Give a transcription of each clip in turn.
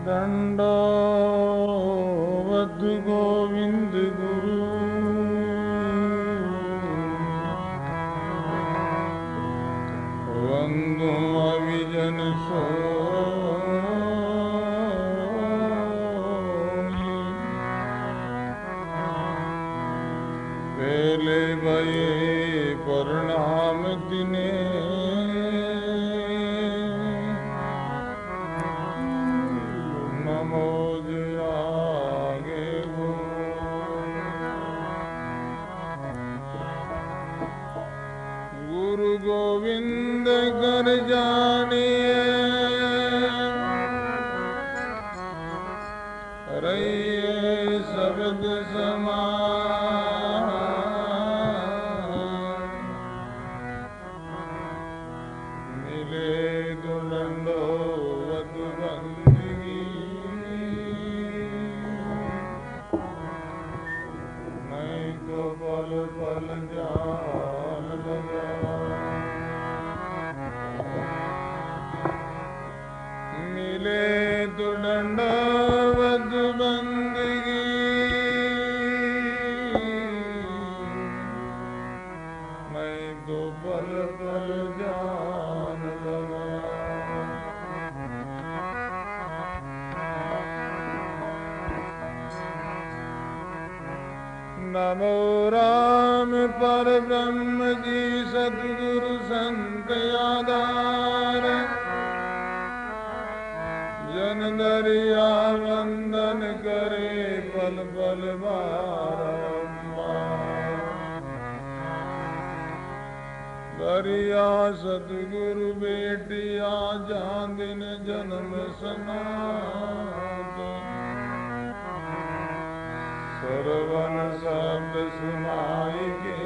दंडोवत गोविंद गुरु वंदो अविजन सोई पहले भये प्रणाम तिने गोविंद कर जानिए रहिए शब्द समान मिले तो दंडोवत बंदगी नहीं तो पल पल जान लगा मिले तो दंडवत बंदगी मैं तो पल पल जान लगा नमो राम पर ब्रह्म जी सद्गुरु संत आधार जन दरिया वंदन करे पल पल बारंबार दरिया सतगुरु बेटिया जान दिन जन्म सनात सरवन शब्द सुनाई के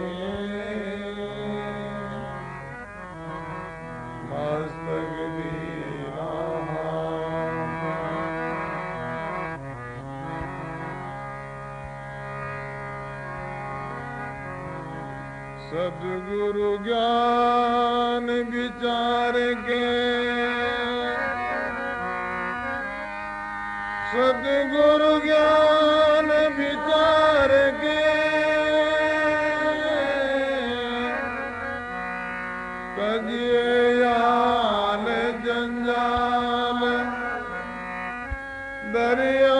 मस्तक दीना सद्गुरु ज्ञान विचार के सद्गुरु ज्ञान विचार के तजिए याल जंजाल दरिया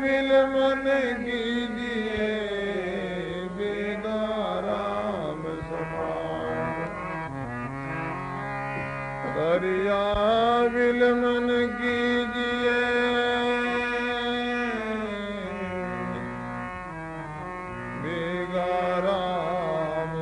बिल मन कीजिए दरिया बिल मन कीजिए बेगा राम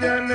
जन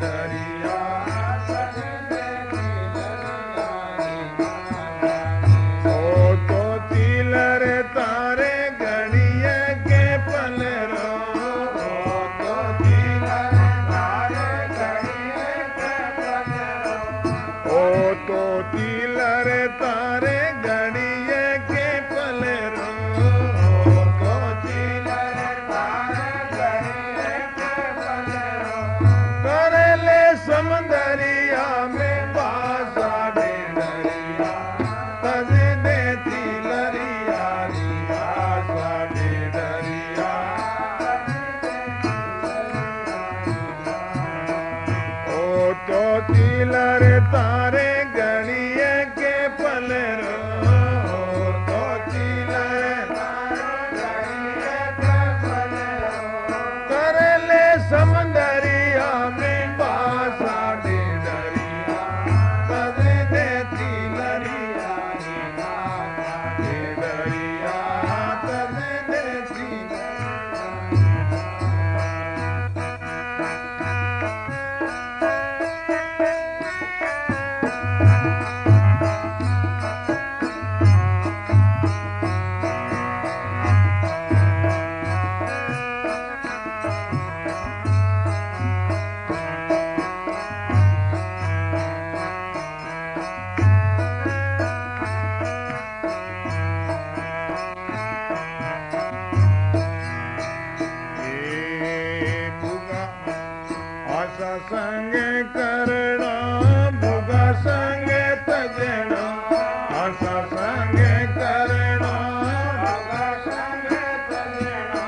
डरिया ओ तो तिलर तारे गड़िए के पलरो ओ तो तिलर तारे गड़िए के पलरो ओ तो तिलर तारे गड़िए के पलरो ओ तो तिलर तारे गड़िए के पलरो कर ले समंदरिया में बासा दे डरिया तज दे तिलरिया रिया साडे डरिया ओ तो तिलर तारे गड़िए के पलरो ओ तो तिलर तारे गड़िए के पलरो कर ले समंदरिया में बासा दे डरिया तज दे तिलरिया रिया साडे डरिया तज दे आशा संग करना भुगा संग तजना आशा संग करना भुगा संग तजना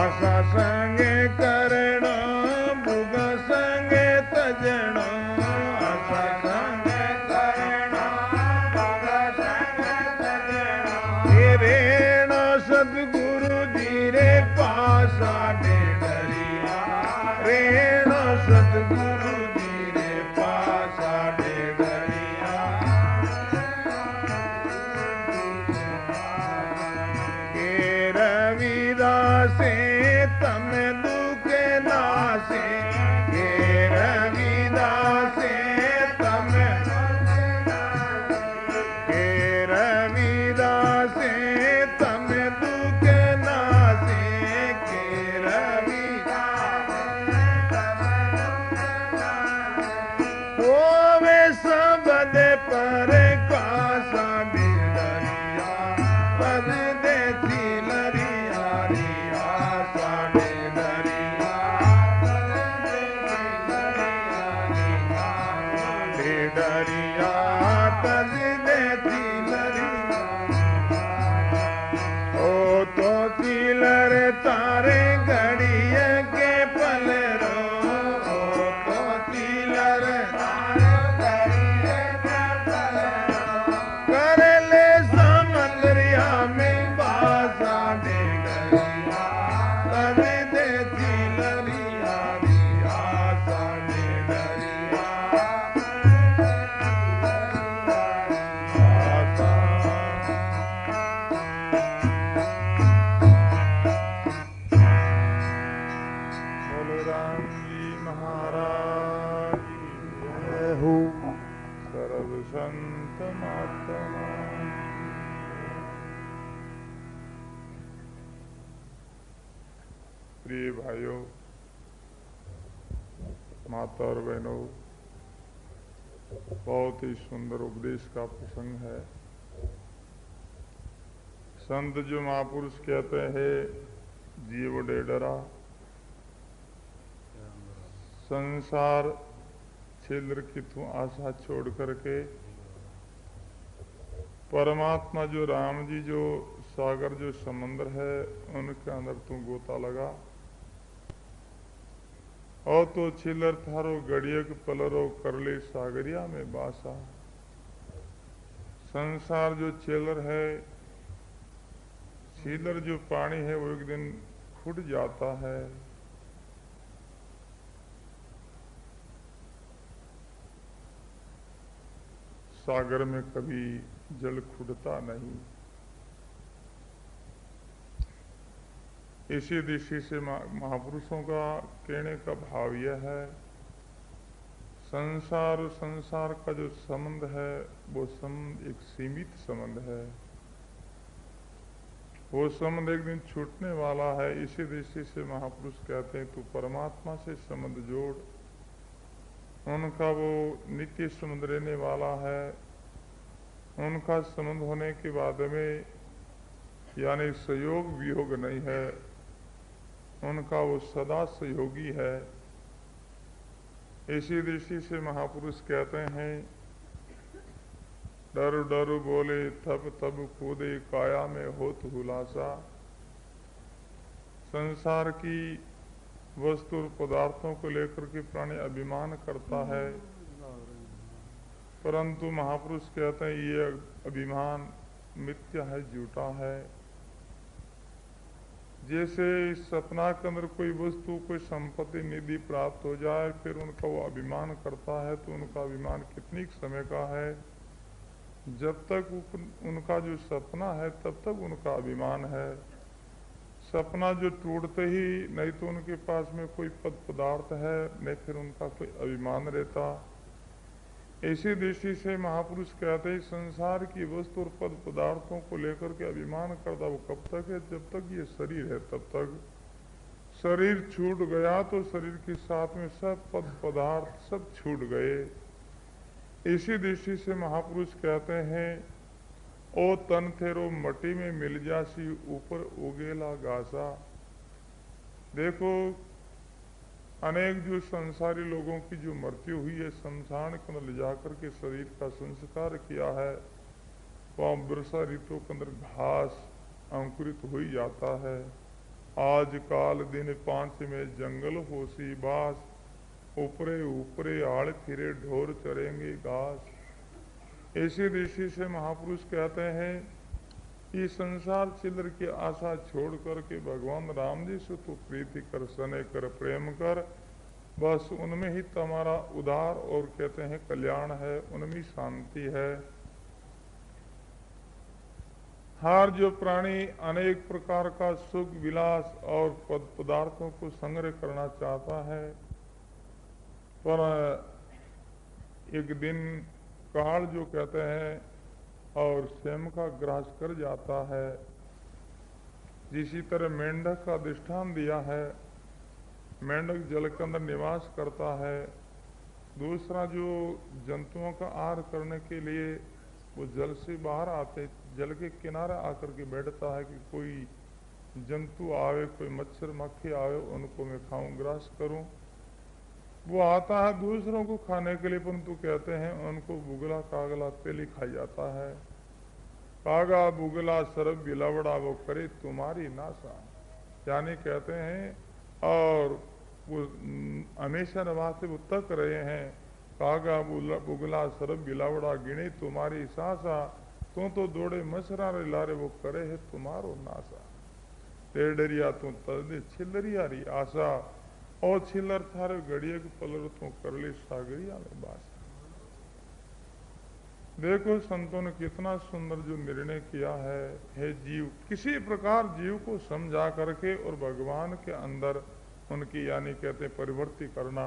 आशा संग करना भुगा संग तजना आशा संग करना भुगा संग तजना रेणा सदगुरु जी रे पासा दे डरिया रेणा सतगुरु जी रे पासा दे डरिया के रविदासे तम दुखे नासे के रविदासे तम के रविदासे तम दुखे नासे के होवे सबद पर कासा दे डरिया तज दे तिलरिया रिया साडे डरिया तज दे डरिया तज दे तिलरिया ओ तो तिलर तारे गड़िए के पलरो ओ तो तिलर कर ले समंदरिया में बासा दे डरिया तज दे तिलरिया रिया साडे डरिया बोलो राम जी महाराज की जय हो सर्व संत महात्मा प्रिय भाइयों माता और बहनों बहुत ही सुंदर उपदेश का प्रसंग है। संत जो महापुरुष कहते हैं जीव डेडरा संसार छिद्र की तू आशा छोड़ करके परमात्मा जो राम जी जो सागर जो समंदर है उनके अंदर तू गोता लगा और तो छिलर थारो गड़ियक पलरो करले सागरिया में बासा। संसार जो छिलर है छिलर जो पानी है वो एक दिन फूट जाता है। सागर में कभी जल खुदता नहीं। इसी दृष्टि से महापुरुषों का कहने का भाव यह है संसार और संसार का जो संबंध है वो संबंध एक सीमित संबंध है, वो संबंध एक दिन छूटने वाला है। इसी दृष्टि से महापुरुष कहते हैं तू परमात्मा से संबंध जोड़, उनका वो नित्य संबंध रहने वाला है। उनका संबंध होने के बाद में यानी सहयोग वियोग नहीं है, उनका वो सदा सहयोगी है। इसी दृष्टि से महापुरुष कहते हैं डर डर बोले तब तब कूदे काया में होत हुलासा। संसार की वस्तु और पदार्थों को लेकर के प्राणी अभिमान करता है, परंतु महापुरुष कहते हैं ये अभिमान मिथ्या है, झूठा है। जैसे सपना के अंदर कोई वस्तु कोई संपत्ति निधि प्राप्त हो जाए, फिर उनका वो अभिमान करता है, तो उनका अभिमान कितनी समय का है? जब तक उनका जो सपना है तब तक उनका अभिमान है। सपना जो टूटते ही नहीं तो उनके पास में कोई पद पदार्थ है, नहीं फिर उनका कोई अभिमान रहता। इसी दृष्टि से महापुरुष कहते हैं संसार की वस्तु और पद पदार्थों को लेकर के अभिमान करता वो कब तक है? जब तक ये शरीर है तब तक। शरीर छूट गया तो शरीर के साथ में सब पद पदार्थ सब छूट गए। इसी दृष्टि से महापुरुष कहते हैं ओ तन थेरो मटी में मिल जासी ऊपर उगेला घासा। देखो अनेक जो संसारी लोगों की जो मृत्यु हुई है, शमशान के अंदर ले जाकर के शरीर का संस्कार किया है, वहाँ वर्षा ऋतु के अंदर घास अंकुरित हो ही जाता है। आज काल दिन 5 में जंगल होसी बास, ऊपरे ऊपरे आड़ फिरे ढोर चरेंगे घास। इसी दृष्टि से महापुरुष कहते हैं ये संसार चिल्लर की आशा छोड़ करके भगवान राम जी से तो प्रीति कर, सने कर, प्रेम कर, बस उनमें ही तुम्हारा उद्धार और कहते हैं कल्याण है, उनमें शांति है। हर जो प्राणी अनेक प्रकार का सुख विलास और पद पदार्थों को संग्रह करना चाहता है, पर एक दिन काल जो कहते हैं और स्वयं का ग्रास कर जाता है। जिसी तरह मेंढक का दृष्टांत दिया है, मेंढक जल के अंदर निवास करता है, दूसरा जो जंतुओं का आहार करने के लिए वो जल से बाहर आते, जल के किनारे आकर के बैठता है कि कोई जंतु आवे, कोई मच्छर मक्खी आवे, उनको मैं खाऊं, ग्रास करूं। वो आता है दूसरों को खाने के लिए, परंतु कहते हैं उनको बुगला कागला पहले खा जाता है। कागा बुगला सरब बिलावड़ा वो करे तुम्हारी नासा, यानी कहते हैं और वो हमेशा नवासे वो तक रहे हैं। कागा बुगला सरब बिलावड़ा गिने तुम्हारी सासा, तो दौड़े मसरा रे लारे वो करे है तुम्हारो नासा। टेडरिया तू तदे छिलरिया री आशा, और छिलर थारे गड़िए के पलर तो करली सागरिया में बासा। देखो संतों ने कितना सुंदर जो निर्णय किया है। हे जीव, किसी प्रकार जीव को समझा करके और भगवान के अंदर उनकी यानी कहते परिवर्तित करना,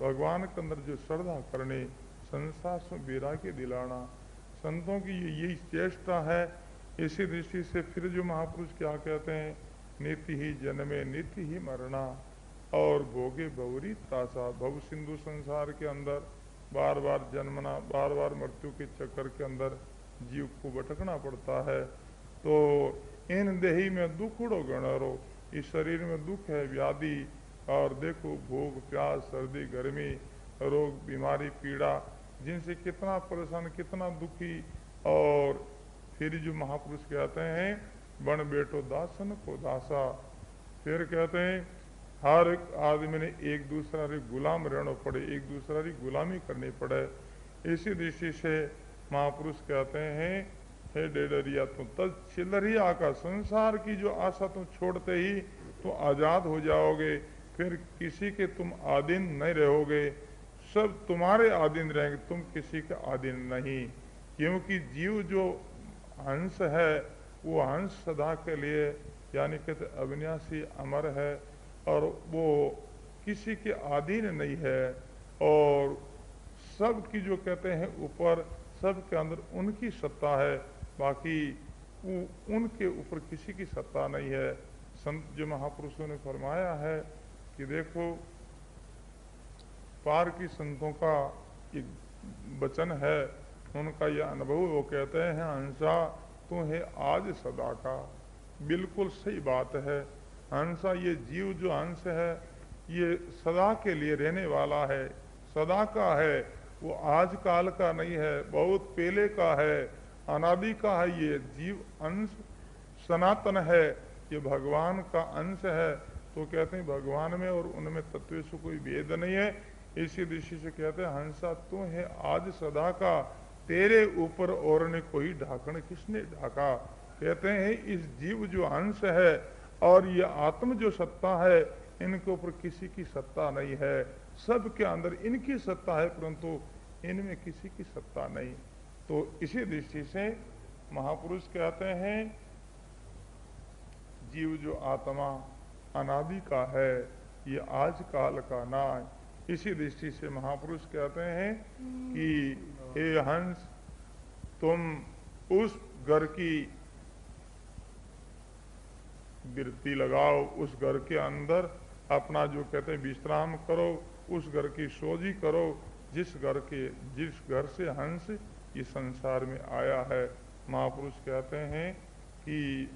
भगवान के अंदर जो श्रद्धा करनी, संसार से वैराग्य दिलाना, संतों की यही चेष्टा है। इसी दृष्टि से फिर जो महापुरुष क्या कहते हैं, नीति ही जन्मे नीति ही मरना और भोगे भवरी त्रासा। भव सिंधु संसार के अंदर बार बार जन्मना, बार बार मृत्यु के चक्कर के अंदर जीव को भटकना पड़ता है। तो इन देही में दुख उड़ो गणरो, इस शरीर में दुख है, व्याधि और देखो भूख प्यास सर्दी गर्मी रोग बीमारी पीड़ा, जिनसे कितना परेशान कितना दुखी। और फिर जो महापुरुष कहते हैं बन बेटो दासन को दासा। फिर कहते हैं हर एक आदमी ने एक दूसरा री गुलाम रहना पड़े, एक दूसरा री गुलामी करनी पड़े। इसी दृष्टि से महापुरुष कहते हैं हे डेडरिया तुम तद चिल्लरिया का, संसार की जो आशा तुम छोड़ते ही तो आजाद हो जाओगे, फिर किसी के तुम आधीन नहीं रहोगे, सब तुम्हारे अधीन रहेंगे, तुम किसी के अधीन नहीं। क्योंकि जीव जो हंस है वो हंस सदा के लिए यानी कहते अविनाशी अमर है और वो किसी के अधीन नहीं है। और सब की जो कहते हैं ऊपर, सब के अंदर उनकी सत्ता है, बाकी उनके ऊपर किसी की सत्ता नहीं है। संत जो महापुरुषों ने फरमाया है कि देखो, पार की संतों का एक वचन है, उनका यह अनुभव, वो कहते हैं हंसा तू है आज सदा का। बिल्कुल सही बात है। हंसा, ये जीव जो हंस है, ये सदा के लिए रहने वाला है, सदा का है, वो आज काल का नहीं है, बहुत पहले का है, अनादि का है। ये जीव अंश सनातन है, ये भगवान का अंश है। तो कहते हैं भगवान में और उनमें तत्व से कोई भेद नहीं है। इसी दृष्टि से कहते हैं हंसा तू है आज सदा का, तेरे ऊपर और ने कोई ढाकण किसने ढाका। कहते हैं इस जीव जो अंश है और ये आत्म जो सत्ता है, इनके ऊपर किसी की सत्ता नहीं है। सब के अंदर इनकी सत्ता है, परंतु इनमें किसी की सत्ता नहीं। तो इसी दृष्टि से महापुरुष कहते हैं जीव जो आत्मा अनादि का है, ये आज काल का ना। इसी दृष्टि से महापुरुष कहते हैं कि हे हंस, तुम उस घर की बिरती लगाओ, उस घर के अंदर अपना जो कहते हैं विश्राम करो, उस घर की सोजी करो जिस घर से हंस ये संसार में आया है। महापुरुष कहते हैं कि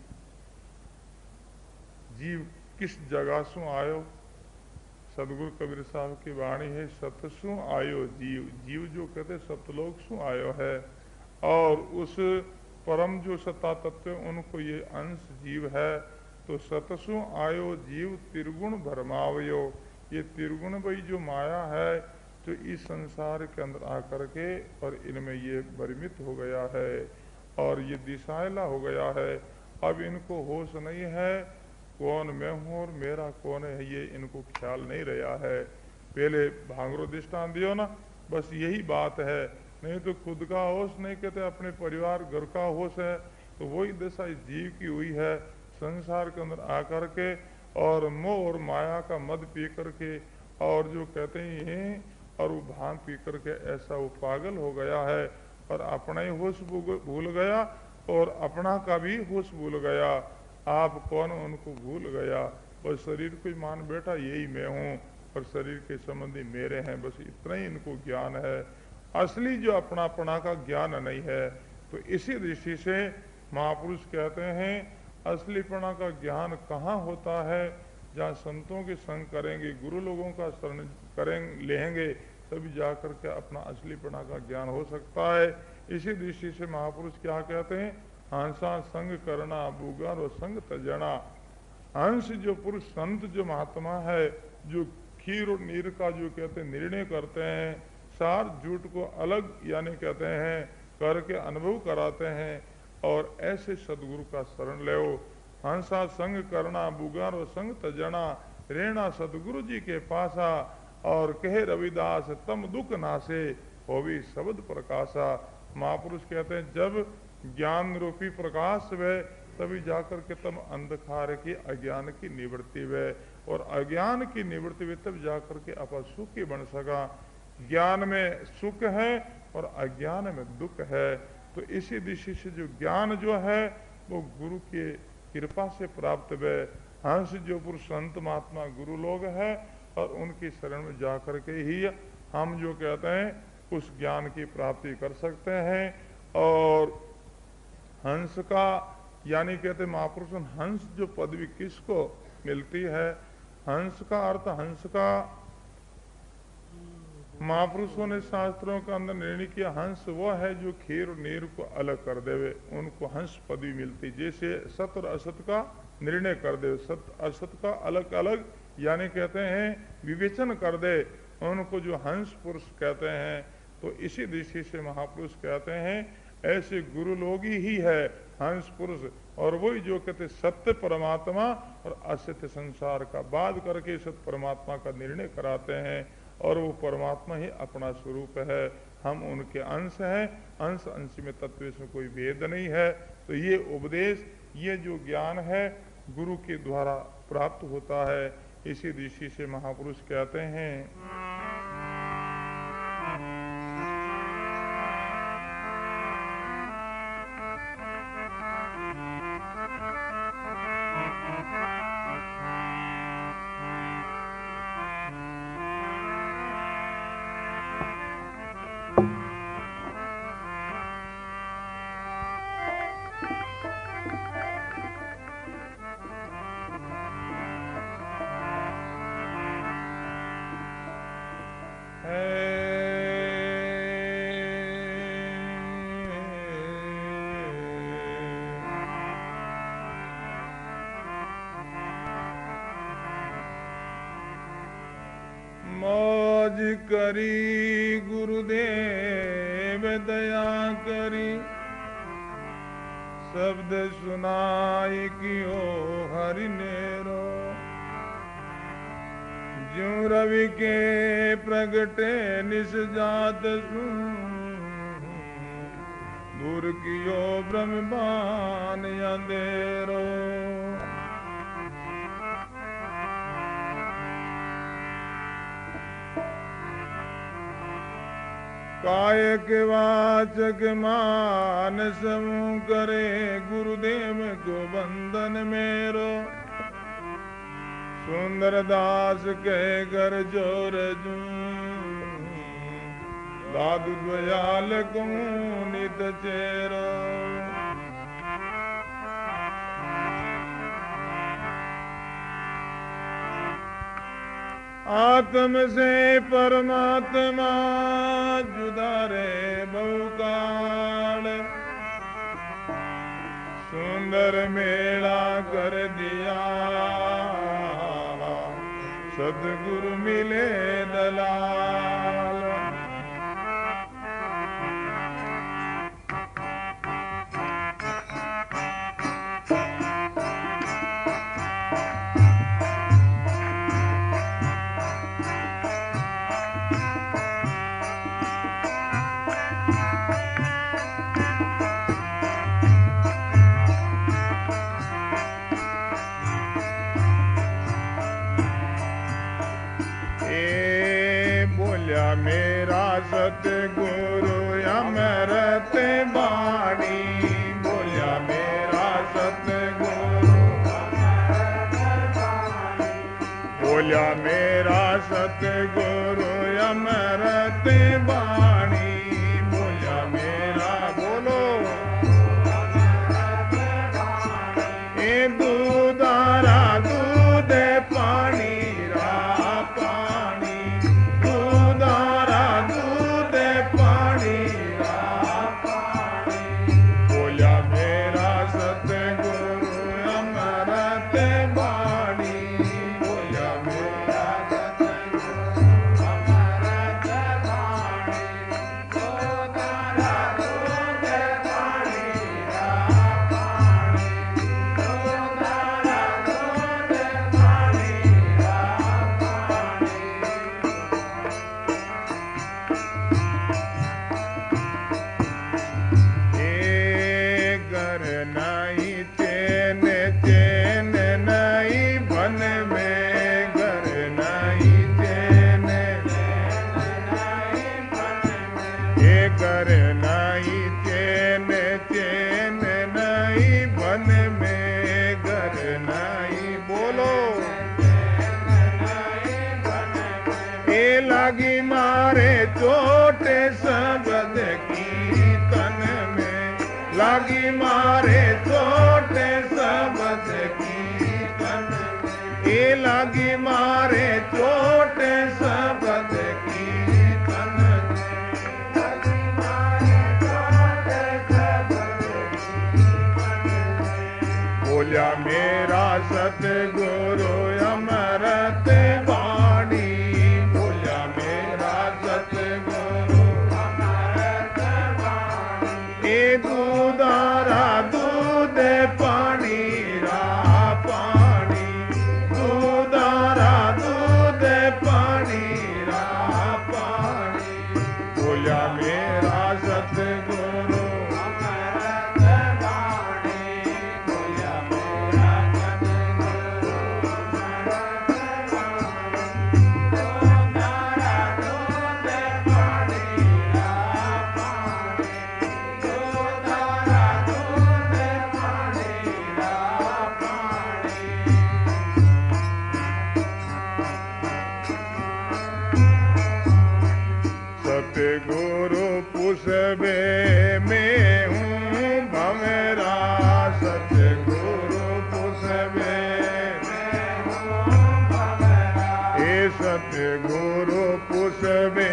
जीव किस जगह से आयो, सदगुरु कबीर साहब की वाणी है, सतसु आयो जीव। जीव जो कहते सतलोक सु आयो है, और उस परम जो सत्ता तत्व उनको ये अंश जीव है। तो सतसु आयो जीव त्रिगुण भरमावयो, ये त्रिगुण भाई जो माया है, तो इस संसार के अंदर आकर के और इनमें ये भ्रमित हो गया है और ये दिशाइला हो गया है। अब इनको होश नहीं है कौन मैं हूँ और मेरा कौन है, ये इनको ख्याल नहीं रहा है। पहले भांगरो दृष्टांत दियो ना, बस यही बात है। नहीं तो खुद का होश नहीं कहते, अपने परिवार घर का होश है। तो वही दशा इस जीव की हुई है, संसार के अंदर आकर के और मोह और माया का मद पी करके और जो कहते हैं और वो भांग पी करके ऐसा वो पागल हो गया है और अपना ही होश भूल गया और अपना का भी होश भूल गया। आप कौन उनको भूल गया और शरीर को मान बैठा यही मैं हूँ और शरीर के संबंधी मेरे हैं, बस इतना ही इनको ज्ञान है। असली जो अपनापना का ज्ञान नहीं है। तो इसी दृष्टि से महापुरुष कहते हैं असलीपना का ज्ञान कहाँ होता है, जहाँ संतों के संग करेंगे, गुरु लोगों का शरण करेंगे लेंगे, तभी जाकर के अपना असलीपना का ज्ञान हो सकता है। इसी दृष्टि से महापुरुष क्या कहते हैं, हंसा संग करना बुगर और संग तजना। हंस जो पुरुष संत जो महात्मा है, जो खीर और नीर का जो कहते हैं निर्णय करते हैं, सार झूठ को अलग यानी कहते हैं करके अनुभव कराते हैं, और ऐसे सदगुरु का शरण ले। हंसा संग करना बुगार और संग तजना, रेणा सदगुरु जी के पासा, और कहे रविदास तम दुख नासे होवी शब्द प्रकाशा। महापुरुष कहते हैं जब ज्ञान रूपी प्रकाश वे, तभी जाकर के तम अंधकार की अज्ञान की निवृत्ति वे, और अज्ञान की निवृत्ति वे तब जाकर के अपन सुखी बन सका। ज्ञान में सुख है और अज्ञान में दुख है। तो इसी दृष्टि से जो ज्ञान जो है वो गुरु के कृपा से प्राप्त वे। हंस जो पुरुष संत महात्मा गुरु लोग हैं और उनकी शरण में जाकर के ही हम जो कहते हैं उस ज्ञान की प्राप्ति कर सकते हैं। और हंस का यानी कहते महापुरुष हंस जो पदवी किसको मिलती है, हंस का अर्थ हंस का महापुरुषों ने शास्त्रों के अंदर निर्णय किया, हंस वो है जो खीर और नीर को अलग कर देवे, उनको हंस पदवी मिलती। जैसे सत और असत का निर्णय कर दे, सत असत का अलग अलग यानी कहते हैं विवेचन कर दे, उनको जो हंस पुरुष कहते हैं। तो इसी दृष्टि से महापुरुष कहते हैं ऐसे गुरु लोग ही है हंस पुरुष, और वही जो कहते सत्य परमात्मा और असत्य संसार का बात करके सत्य परमात्मा का निर्णय कराते हैं, और वो परमात्मा ही अपना स्वरूप है, हम उनके अंश हैं, अंश अंश में तत्व में कोई भेद नहीं है। तो ये उपदेश, ये जो ज्ञान है गुरु के द्वारा प्राप्त होता है। इसी दृष्टि से महापुरुष कहते हैं मौज करी गुरुदेव दया करी, शब्द सुनाई कियो हरि नेरो। ज्यों रवि के प्रगटे निस जात दूर कियो ब्रह्मबान अंधेरो। कायक वाचक मान समूह करे, गुरुदेव को बंधन मेरो। सुंदर दास कह कर जोर जू, दादु दयाल को नित चेरो। आत्म से परमात्मा जुदा रे बहुकाल, सुंदर मेला कर दिया सदगुरु मिले दलाल। मेरा सतगुरु अमृत बाणी, बोलिया मेरा सतगुरु अमृत बाणी, बोलिया मेरा सतगुरु अमृत बाणी, बोलिया मेरा बोलो अमृत बाणी। ए दूधारा दूध पानी रा पानी, लागी मारे चोट शब्द कीर्तन में, लागी मारे चोट शब्द कीर्तन में, ये लागी मारे चोट शब्द कीर्तन में, लागी मारे चोट शब्द कीर्तन में। बोलिया मेरा सतगुरु अमृत वाणी, दूधारा दूध पानी रा पानी, दूधारा दूध पानी रा पानी, बोलिया मेरा सतगुरु अमृत वाणी, बोलिया मेरा सतगुरु अमृत वाणी, दूधारा दूध पानी रा पानी, सतगुरु पुष्पे में हूँ भंवरा, सतगुरु पुष्पे में हूँ भंवरा, ए सतगुरु पुष्पे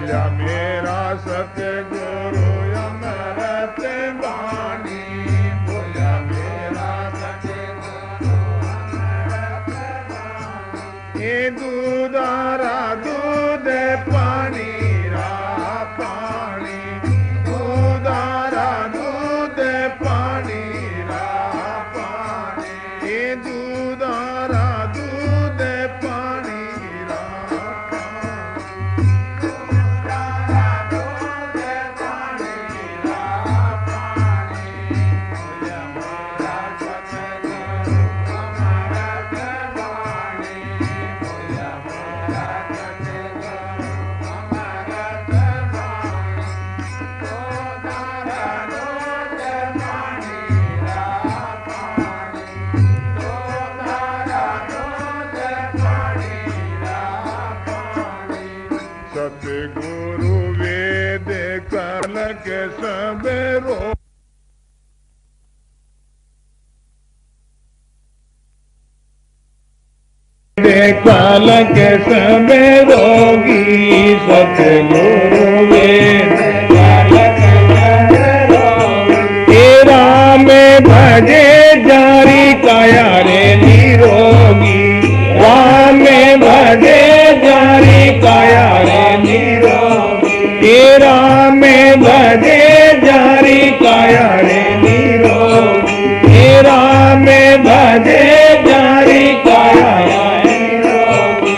बोलिया मेरा सतगुरु अमृत वाणी, बोलिया मेरा सतगुरु अमृत वाणी। ये दूधारा दूध पानी रा पानी, दूधारा दूध पानी रा पानी, ये दूधारा दूध पानी रा पानी, दूधारा दूध पानी रा पानी। बोलिया मेरा सतगुरु अमृत वाणी, बोलिया मेरा सतगुरु अमृत वाणी। दूधारा दूध पानी रा पानी, दूधारा दूध पानी रा पानी। सतगुरु वेद काल के सब रो, काल के सब रोगी, सतगुरु वेद काल के सब रोगी। तेरा में भजे जारी काया रे निरोगी, राम में भजे जारी काया रे निरोगी। तेरा में भजे जारी काया रे निरोगी, तेरा में भजे जारी काया रे निरोगी।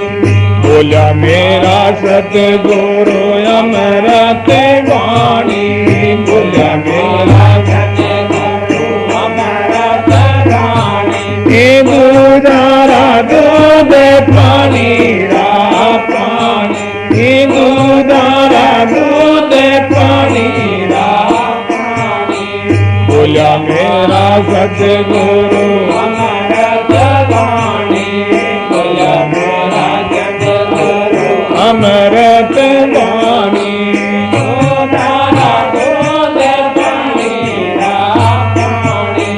बोला मेरा सतगुरु अमृत वाणी, बोला मेरा सतगुरु अमृत वाणी। ये दूधारा दूध पानी रा पानी, ये दूधारा दूध पानी रा पानी। बोला मेरा सतगुरु अमृत वाणी, बोला मेरा सतगुरु अमृत वाणी। दूधारा दूध पानी रा पानी,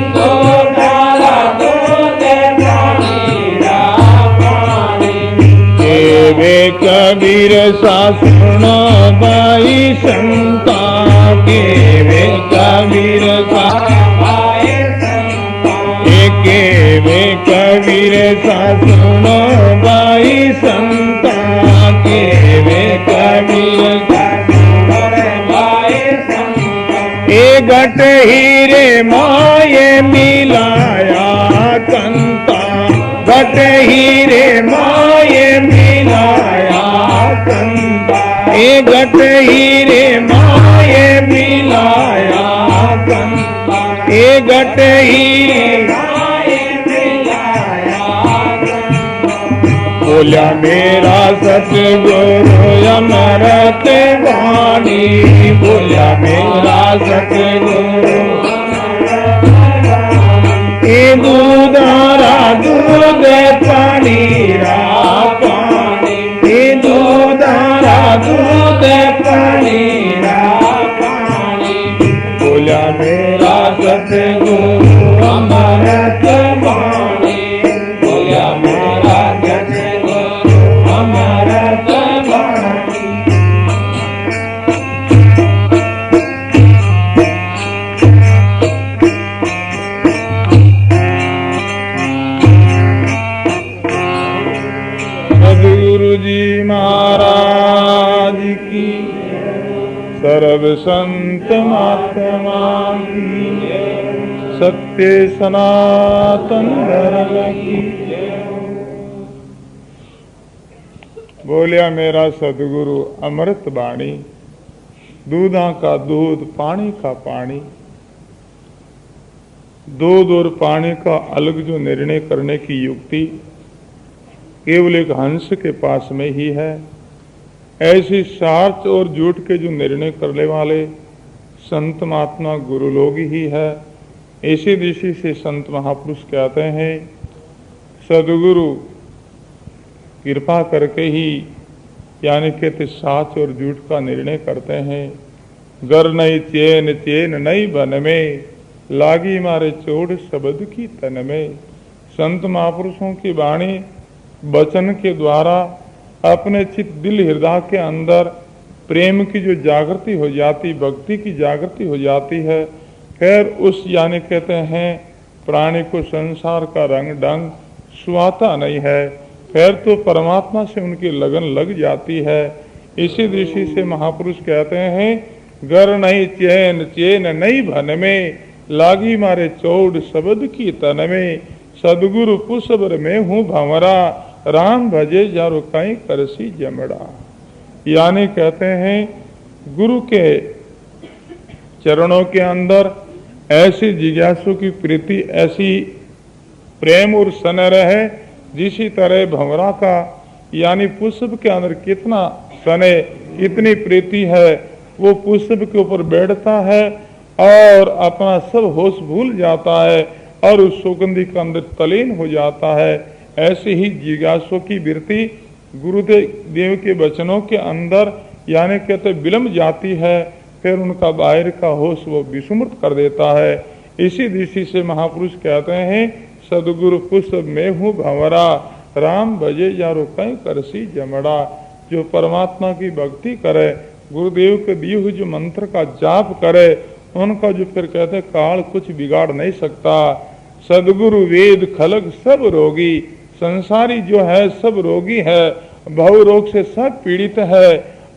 दूधारा दूध पानी रा पानी। देवे कबीर सा सुनो बाई संता, केवे कबीर सा बाई संता, केवे कबीर सा सुनो बाई संता, केवे कबीर सा सुनो बाई संता। ए घट हीरे माये मिलाया कंता, घट हीरे माये मिलाया कंता। ए घट हीरे माये मिलाया कंता, ए घट हीरे माये मिलाया कंता। बोला मेरा सतगुरु अमृत वाणी, बोला मेरा सतगुरु अमृत वाणी। ये दूधारा दूध पानी रा पानी, ये दूधारा दूध पानी रा पानी। बोला मेरा सतगुरु अमृत वाणी, बोला मेरा सतगुरु अमृत वाणी। सद्गुरु जी महाराज की, सर्व संत महात्मा की, सत्य सनातन धर्म की। बोलिया मेरा सद्गुरु अमृत वाणी, दूधा का दूध पानी का पानी। दूध और पानी का अलग जो निर्णय करने की युक्ति केवल एक हंस के पास में ही है, ऐसी सच और झूठ के जो निर्णय करने वाले संत महात्मा गुरु लोग ही है। इसी दिशा से संत महापुरुष कहते हैं, सदगुरु कृपा करके ही यानी कहते सच और झूठ का निर्णय करते हैं। गर नहीं चैन चैन नहीं बन में, लागी मारे चोट शब्द की तन में। संत महापुरुषों की वाणी वचन के द्वारा अपने चित्त दिल हृदय के अंदर प्रेम की जो जागृति हो जाती, भक्ति की जागृति हो जाती है, खैर उस यानी कहते हैं प्राणी को संसार का रंग ढंग सुहाता नहीं है, फिर तो परमात्मा से उनकी लगन लग जाती है। इसी दृष्टि से महापुरुष कहते हैं, गर नहीं चैन चैन नहीं भन में, लागी मारे चौड़ शब्द की तन में, सदगुरु पुसबर में हूँ भंवरा, राम भजे जारो कहीं करसी जमड़ा। यानी कहते हैं गुरु के चरणों के अंदर ऐसी जिज्ञासु की प्रीति, ऐसी प्रेम और स्नेह रहे, जिसी तरह भंवरा का यानी पुष्प के अंदर कितना स्नेह, इतनी प्रीति है, वो पुष्प के ऊपर बैठता है और अपना सब होश भूल जाता है और उस सुगंधि के अंदर तलीन हो जाता है। ऐसी ही जिज्ञासु की वृत्ति गुरुदेव के वचनों के अंदर यानी कहते विलंब जाती है, फिर उनका बाहर का होश वो विस्मृत कर देता है। इसी दृष्टि से महापुरुष कहते हैं, सदगुरु पुष्प में हूँ भंवरा, राम भजे जारो कहीं करसी जमड़ा। जो परमात्मा की भक्ति करे, गुरुदेव के दिए हुए जो मंत्र का जाप करे, उनका जो फिर कहते हैं काल कुछ बिगाड़ नहीं सकता। सदगुरु वेद खलग सब रोगी, संसारी जो है सब रोगी है, भव रोग से सब पीड़ित है,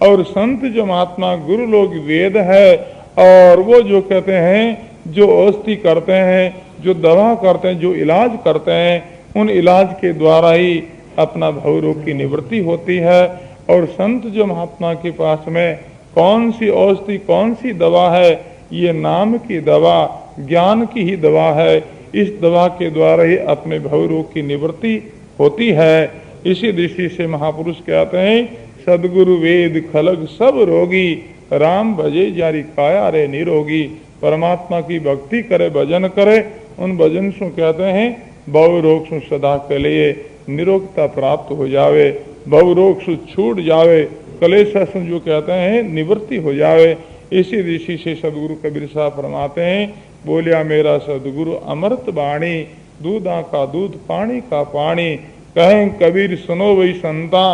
और संत जो महात्मा गुरु लोग वेद है, और वो जो कहते हैं जो औषधि करते हैं, जो दवा करते हैं, जो इलाज करते हैं, उन इलाज के द्वारा ही अपना भव रोग की निवृत्ति होती है। और संत जो महात्मा के पास में कौन सी औषधि कौन सी दवा है, ये नाम की दवा, ज्ञान की ही दवा है, इस दवा के द्वारा ही अपने भव रोग की निवृत्ति होती है। इसी दृष्टि से महापुरुष कहते हैं, सदगुरु वेद खलग सब रोगी, राम भजे जारी काया रे निरोगी। परमात्मा की भक्ति करे, भजन करे, उन भजन से कहते हैं भव रोग से सदा के लिए निरोगता प्राप्त हो जावे, भव रोग से छूट जावे, कलेश से जो कहते हैं निवृत्ति हो जावे। इसी दृष्टि से सदगुरु कबीर साहब फरमाते हैं, बोलिया मेरा सदगुरु अमृत बाणी, दूधा का दूध पानी का पानी, कहें कबीर सुनो वही संता,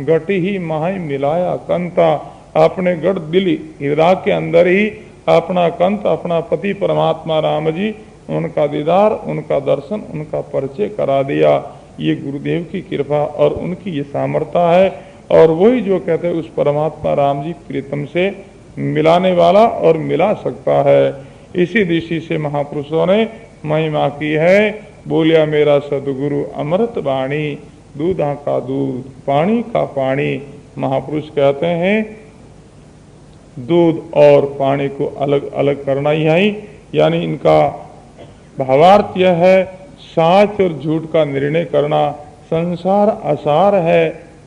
घटी ही माही मिलाया कंता। अपने गढ़ दिल हृदय के अंदर ही अपना कंत, अपना पति परमात्मा राम जी, उनका दीदार, उनका दर्शन, उनका परिचय करा दिया। ये गुरुदेव की कृपा और उनकी ये सामर्थ्य है, और वही जो कहते हैं उस परमात्मा राम जी प्रीतम से मिलाने वाला और मिला सकता है। इसी दृष्टि से महापुरुषों ने महिमा की है, बोलिया मेरा सदगुरु अमृत वाणी, दूधा का दूध पानी का पानी। महापुरुष कहते हैं दूध और पानी को अलग अलग करना ही है, यानी इनका भावार्थ यह है, सच और झूठ का निर्णय करना। संसार असार है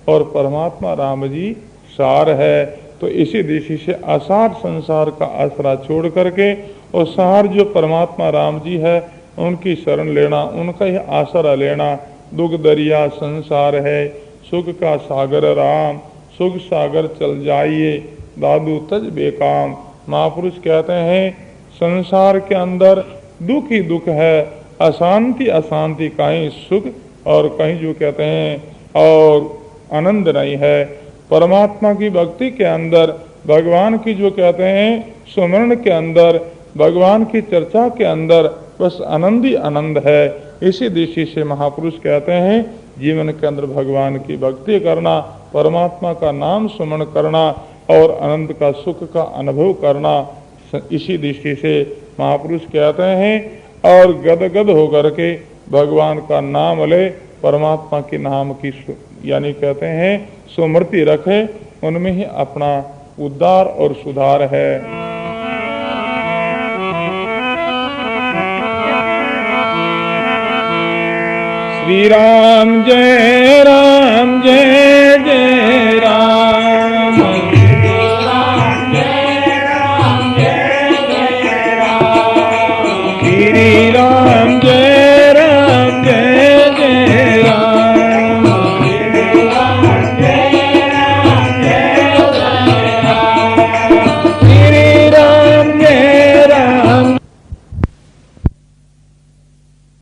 और परमात्मा राम जी सार है, तो इसी दृष्टि से असार संसार का आसरा छोड़ करके और सार जो परमात्मा राम जी है उनकी शरण लेना, उनका ही आसरा लेना। दुख दरिया संसार है, सुख का सागर राम, सुख सागर चल जाइए, दादू तज बेकाम। महापुरुष कहते हैं संसार के अंदर दुख ही दुख है, अशांति अशांति, कहीं सुख और कहीं जो कहते हैं और आनंद नहीं है। परमात्मा की भक्ति के अंदर, भगवान की जो कहते हैं सुमरण के अंदर, भगवान की चर्चा के अंदर बस आनंद ही आनंद है। इसी दृष्टि से महापुरुष कहते हैं जीवन के अंदर भगवान की भक्ति करना, परमात्मा का नाम सुमरण करना और आनंद का सुख का अनुभव करना। इसी दृष्टि से महापुरुष कहते हैं और गदगद होकर के भगवान का नाम ले, परमात्मा के नाम की यानी कहते हैं सुमृति रखे, उनमें ही अपना उद्धार और सुधार है। श्री राम जय जय राम।